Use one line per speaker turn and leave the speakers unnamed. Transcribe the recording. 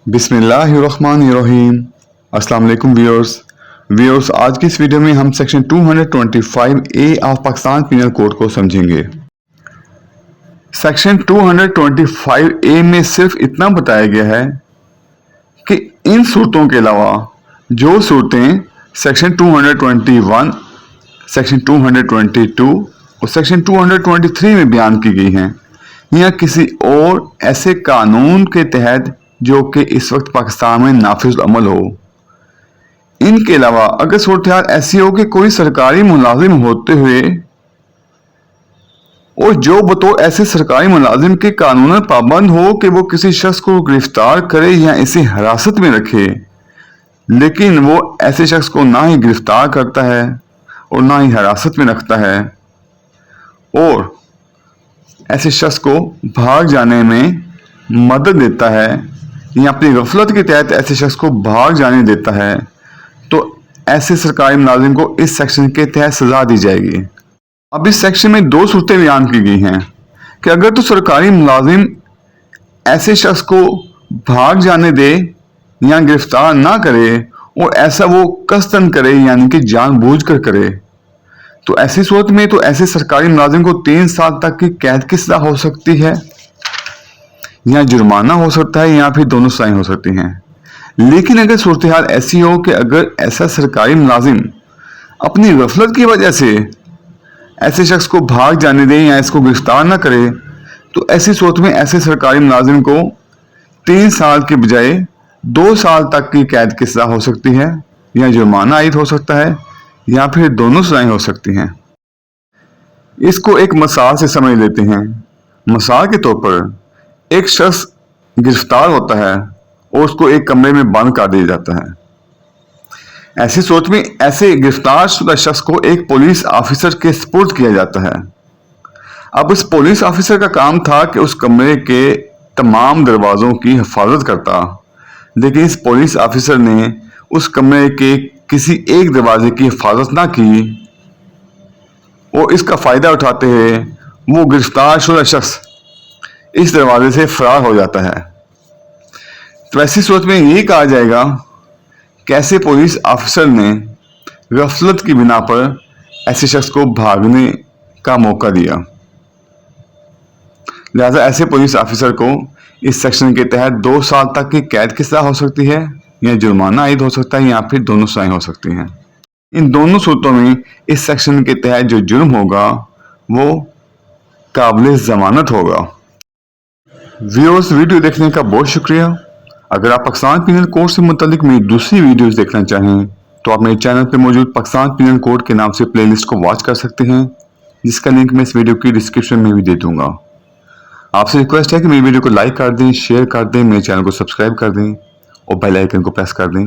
बिस्मिल्लाहिर्रहमानिर्रहीम। अस्सलाम वालेकुम व्यूअर्स, आज की इस वीडियो में हम section 225A of Pakistan penal code को समझेंगे। सेक्शन 225A में सिर्फ इतना बताया गया है कि इन सूरतों के अलावा जो सूरतें सेक्शन 221, सेक्शन 222 और सेक्शन 223 में बयान की गई हैं या किसी और ऐसे कानून के तहत जो कि इस वक्त पाकिस्तान में नाफिज अमल हो, इनके अलावा अगर सूरत हाल ऐसी हो कि कोई सरकारी मुलाजिम होते हुए और जो बतौर ऐसे सरकारी मुलाजिम के कानून पाबंद हो कि वो किसी शख्स को गिरफ्तार करे या इसे हिरासत में रखे, लेकिन वो ऐसे शख्स को ना ही गिरफ्तार करता है और ना ही हिरासत में रखता है और ऐसे शख्स को भाग जाने में मदद देता है या अपनी गफलत के तहत ऐसे शख्स को भाग जाने देता है, तो ऐसे सरकारी मुलाजिम को इस सेक्शन के तहत सजा दी जाएगी। अब इस सेक्शन में दो सूरतें बयान की गई हैं कि अगर तो सरकारी मुलाजिम ऐसे शख्स को भाग जाने दे या गिरफ्तार ना करे और ऐसा वो कस्तन करे यानी कि जानबूझकर करे, तो ऐसी सूरत में तो ऐसे सरकारी मुलाजिम को 3 साल तक की कैद की सजा हो सकती है या जुर्माना हो सकता है या फिर दोनों सजाएं हो सकती हैं। लेकिन अगर सूरत हाल ऐसी हो कि अगर ऐसा सरकारी मुलाजिम अपनी गफलत की वजह से ऐसे शख्स को भाग जाने दे या इसको गिरफ्तार ना करे, तो ऐसी सूरत में ऐसे सरकारी मुलाजिम को 3 साल के बजाय 2 साल तक की कैद की सजा हो सकती है या जुर्माना आयद हो सकता है या फिर दोनों सजाएं हो सकती हैं। इसको एक मिसाल से समझ लेते हैं। मिसाल के तौर पर एक शख्स गिरफ्तार होता है और उसको एक कमरे में बंद कर दिया जाता है। ऐसी सूरत में ऐसे गिरफ्तार शुदा शख्स को एक पुलिस ऑफिसर के सुपुर्द किया जाता है। अब इस पुलिस ऑफिसर का काम था कि उस कमरे के तमाम दरवाजों की हिफाजत करता, लेकिन इस पुलिस ऑफिसर ने उस कमरे के किसी एक दरवाजे की हिफाजत ना की और इसका फायदा उठाते हुए वो गिरफ्तार शुदा शख्स इस दरवाजे से फरार हो जाता है। तो ऐसी सूरत में ये कहा जाएगा कि ऐसे पुलिस ऑफिसर ने गफलत की बिना पर ऐसे शख्स को भागने का मौका दिया। लिहाजा ऐसे पुलिस ऑफिसर को इस सेक्शन के तहत 2 साल तक की कैद की सजा हो सकती है या जुर्माना आयद हो सकता है या फिर दोनों सजाएं हो सकती हैं। इन दोनों सूरतों में इस सेक्शन के तहत जो जुर्म होगा वो काबिल जमानत होगा। व्यूअर्स, वीडियो देखने का बहुत शुक्रिया। अगर आप पाकिस्तान पीनल कोड से मुतालिक मेरी दूसरी वीडियोस देखना चाहें तो आप मेरे चैनल पर मौजूद पाकिस्तान पीनल कोड के नाम से प्लेलिस्ट को वॉच कर सकते हैं, जिसका लिंक मैं इस वीडियो की डिस्क्रिप्शन में भी दे दूंगा। आपसे रिक्वेस्ट है कि मेरी वीडियो को लाइक कर दें, शेयर कर दें, मेरे चैनल को सब्सक्राइब कर दें और बेल आइकन को प्रेस कर दें